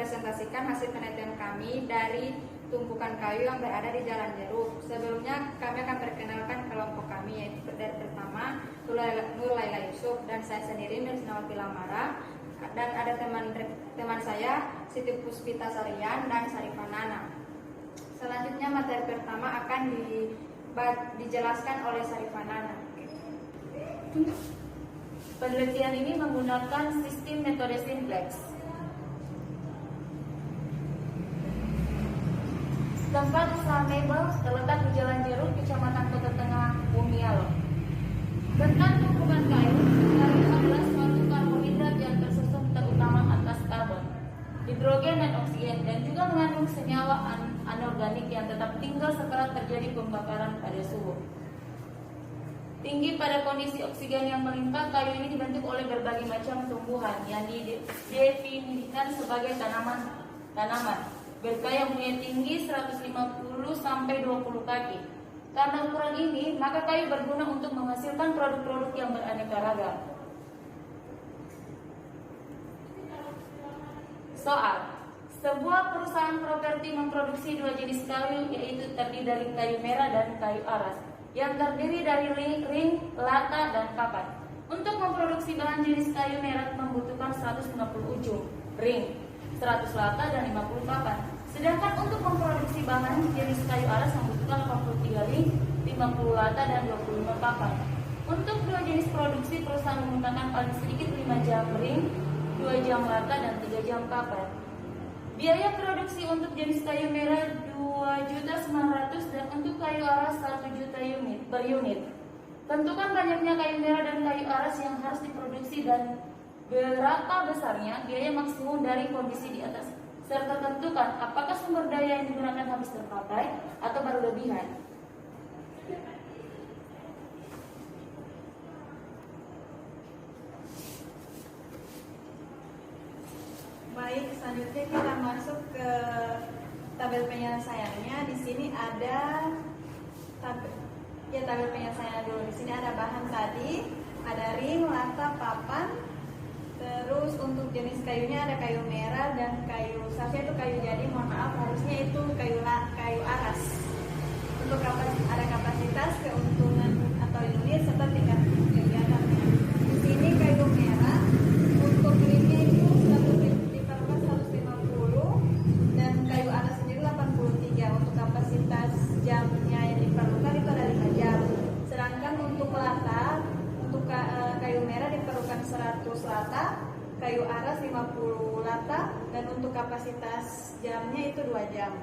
mempresentasikan hasil penelitian kami dari tumpukan kayu yang berada di Jalan Jeruk. Sebelumnya kami akan perkenalkan kelompok kami, yaitu dari pertama Nur Laila Yusuf dan saya sendiri Mirsnawati Lamara, dan ada teman saya Siti Puspita Sarian dan Sarifah Nana. Selanjutnya materi pertama akan dijelaskan oleh Sarifah Nana. Penelitian ini menggunakan sistem metode simplex. Tempat usaha mebel terletak di Jalan Jeruk, Kecamatan Kota Tengah, Bumialo. Bentuk tumpukan kayu adalah suatu karbohidrat yang tersusun terutama atas karbon, hidrogen dan oksigen, dan juga mengandung senyawa anorganik yang tetap tinggal setelah terjadi pembakaran pada suhu tinggi. Pada kondisi oksigen yang melimpah, kayu ini dibentuk oleh berbagai macam tumbuhan yang didefinisikan sebagai tanaman berkayu yang punya tinggi 150 sampai 20 kaki. Karena ukuran ini, maka kayu berguna untuk menghasilkan produk-produk yang beraneka ragam. Soal: sebuah perusahaan properti memproduksi dua jenis kayu, yaitu terdiri dari kayu merah dan kayu aras, yang terdiri dari ring, lata, dan papan. Untuk memproduksi bahan jenis kayu merah membutuhkan 150 ujung ring, 100 lata, dan 50 papan. Sedangkan untuk memproduksi bahan jenis kayu aras membutuhkan 83 ring, 50 lata, dan 25 papan. Untuk dua jenis produksi, perusahaan menggunakan paling sedikit 5 jam ring, 2 jam lata, dan 3 jam papan. Biaya produksi untuk jenis kayu merah 2.900.000 dan untuk kayu aras 1 juta per unit. Tentukan banyaknya kayu merah dan kayu aras yang harus diproduksi dan berapa besarnya biaya maksimum dari kondisi di atas, serta tentukan apakah sumber daya yang digunakan habis terpakai atau berlebihan. Baik, selanjutnya kita masuk ke tabel penyelesaiannya. Di sini ada tabel penyelesaian dulu. Di sini ada bahan tadi, ada ring, lata, papan. Terus untuk jenis kayunya ada kayu merah dan kayu, seharusnya itu kayu jadi, mohon maaf, harusnya itu kayu aras. Untuk ada kapasitas, keuntungan atau unit serta tingkat kegiatannya. Di sini kayu merah untuk ringnya itu 150 dan kayu aras sendiri 83. Untuk kapasitas jamnya yang diperlukan itu ada 5 jam. Sedangkan untuk lata, untuk kayu merah diperlukan 100 lata, kayu aras 50 lata, dan untuk kapasitas jamnya itu 2 jam.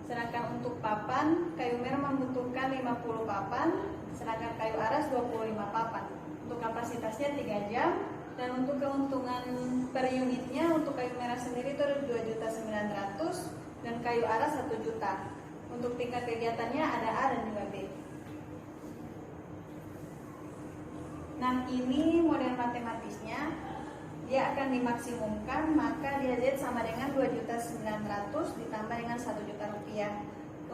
Sedangkan untuk papan, kayu merah membutuhkan 50 papan, sedangkan kayu aras 25 papan. Untuk kapasitasnya 3 jam. Dan untuk keuntungan per unitnya, untuk kayu merah sendiri itu 2.900.000 dan kayu aras 1 juta. Untuk tingkat kegiatannya ada A dan juga B. Nah, ini model matematisnya. Dia akan dimaksimumkan, maka dia Z sama dengan 2.900.000 ditambah dengan 1 juta rupiah.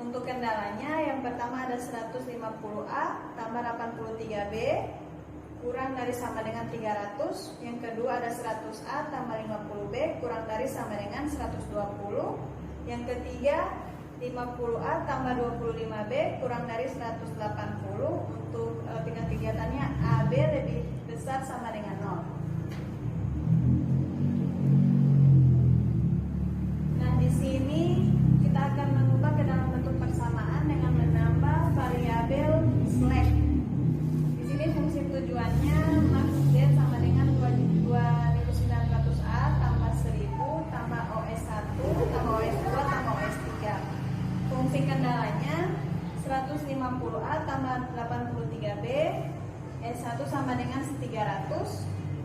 Untuk kendalanya, yang pertama ada 150A tambah 83B kurang dari sama dengan 300. Yang kedua ada 100A tambah 50B kurang dari sama dengan 120. Yang ketiga 50A tambah 25B kurang dari 180. Untuk tingkat kegiatannya AB lebih besar sama dengan 0. Nah, di sini kita akan mengubah ke dalam bentuk persamaan dengan menambah variabel slack. Di sini fungsi tujuannya max Z sama dengan 2.900A tambah 1.000 tambah OS1 tambah OS2 tambah OS3. Fungsi kendalanya 150A tambah 83B S1 sama dengan 300,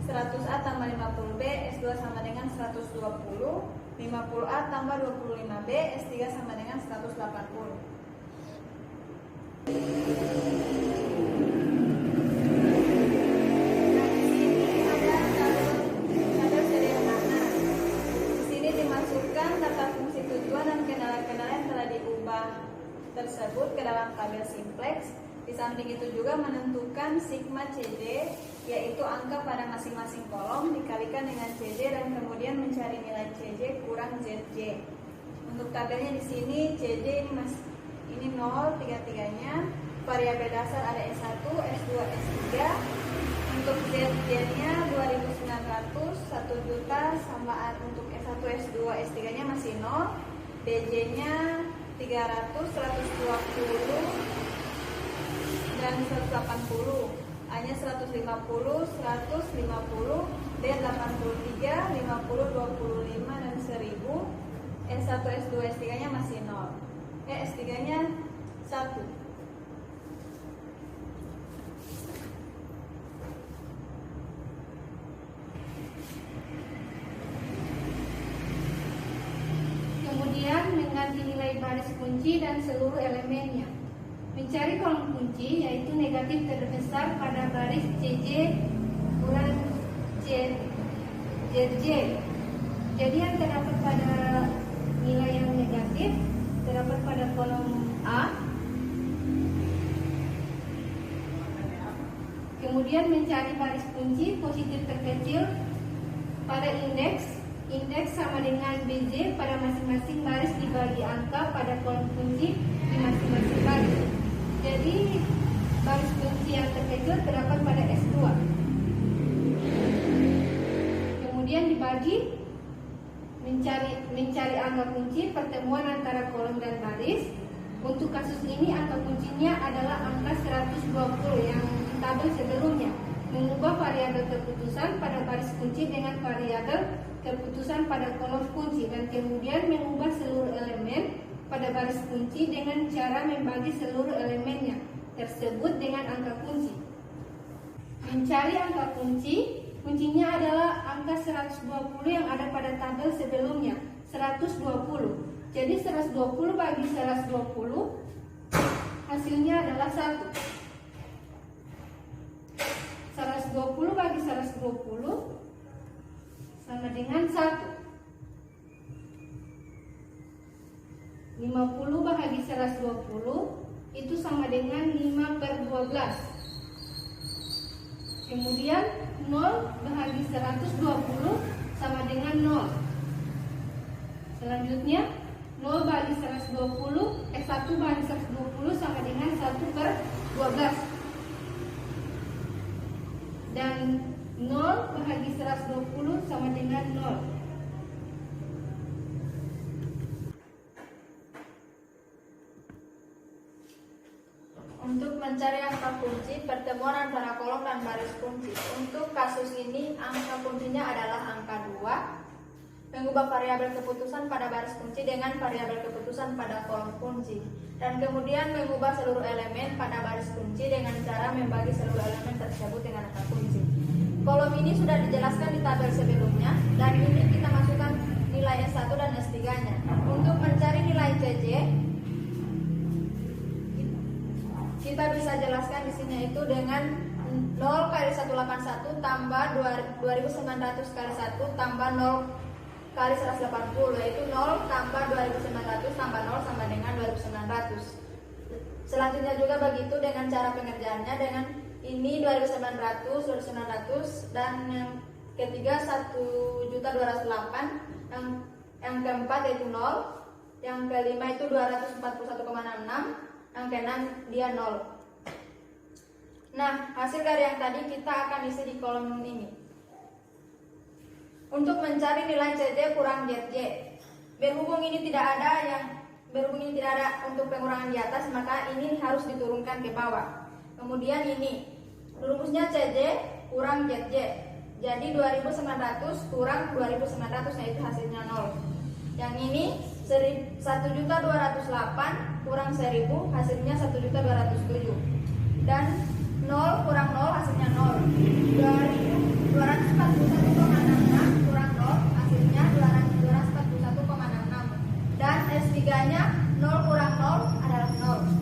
100A tambah 50B S2 sama dengan 120, 50A tambah 25B S3 sama dengan 180. Tersebut ke dalam tabel simplex. Di samping itu juga menentukan sigma CJ, yaitu angka pada masing-masing kolom dikalikan dengan CJ dan kemudian mencari nilai CJ kurang Z ZJ. Untuk tabelnya di sini CJ ini 0 tiga-tiganya. Variabel dasar ada S1, S2, S3. Untuk ZJ-nya 2.900, 1 juta sama untuk S1, S2, S3-nya masih 0. DJ-nya 300, 120 dan 180. A-nya 150, 150, B 83, 50, 25 dan 1000. S1, S2, S3-nya masih 0. S3-nya 1. Kemudian mengganti nilai baris kunci dan seluruh elemennya. Mencari kolom kunci yaitu negatif terbesar pada baris CJ kurang ZJ. Jadi yang terdapat pada nilai yang negatif terdapat pada kolom A. Kemudian mencari baris kunci positif terkecil pada indeks sama dengan BJ pada masing-masing baris dibagi angka pada kolom kunci di masing-masing baris. Jadi baris kunci yang terkecil terdapat pada S2. Kemudian dibagi mencari angka kunci pertemuan antara kolom dan baris. Untuk kasus ini angka kuncinya adalah angka 120 yang tabel sebelumnya. Mengubah variabel keputusan pada baris kunci dengan variabel keputusan pada kolom kunci dan kemudian mengubah seluruh elemen pada baris kunci dengan cara membagi seluruh elemennya tersebut dengan angka kunci. Mencari angka kunci, kuncinya adalah angka 120 yang ada pada tabel sebelumnya, 120. Jadi 120 bagi 120 hasilnya adalah 1. 120 bagi 120 sama dengan 1. 50 bahagi 120 itu sama dengan 5/12. Kemudian 0 bahagi 120 sama dengan 0. Selanjutnya 0 bagi 120, 1 bagi 120 sama dengan 1/12. Dan 0 bahagi 120 sama dengan 0. Untuk mencari angka kunci pertemuan antara kolom dan baris kunci. Untuk kasus ini angka kuncinya adalah angka 2. Mengubah variabel keputusan pada baris kunci dengan variabel keputusan pada kolom kunci. Dan kemudian mengubah seluruh elemen pada baris kunci dengan cara membagi seluruh elemen tersebut dengan angka kunci. Kolom ini sudah dijelaskan di tabel sebelumnya dan ini kita masukkan nilai S1 dan S3-nya. Untuk mencari nilai CJ kita bisa jelaskan di sini itu dengan 0 kali 181 tambah 2900 kali 1 tambah 0 kali 180, yaitu 0 tambah 2900 tambah 0 sama dengan 2900. Selanjutnya juga begitu dengan cara pengerjaannya, dengan ini 2900 dan yang ketiga 1.208, yang keempat yaitu 0, yang kelima itu 241,66, yang keenam dia 0. Nah, hasil dari yang tadi kita akan isi di kolom ini. Untuk mencari nilai CJ kurang ZJ, berhubung ini tidak ada untuk pengurangan di atas, maka ini harus diturunkan ke bawah. Kemudian ini rumusnya CJ kurang ZJ. Jadi 2900 kurang 2900 yaitu hasilnya 0. Yang ini 1.208 kurang 1000 hasilnya 1.207. Dan 0 kurang 0 hasilnya 0. 241,66 kurang 0 hasilnya 241,66. Dan S3-nya 0 kurang 0 adalah 0.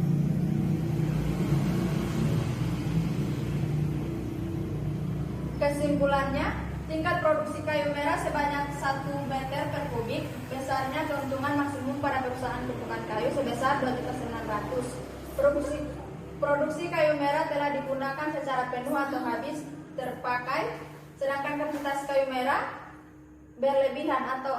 Kesimpulannya, tingkat produksi kayu merah sebanyak 1 meter per kubik, besarnya keuntungan maksimum pada perusahaan tumpukan kayu sebesar 2.900. Produksi kayu merah telah digunakan secara penuh atau habis terpakai, sedangkan kapasitas kayu merah berlebihan atau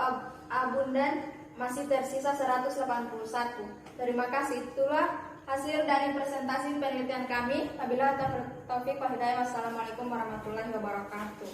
abundan masih tersisa 181. Terima kasih. Itulah hasil dari presentasi penelitian kami. Wabillahi taufiq wal hidayah. Wassalamualaikum warahmatullahi wabarakatuh.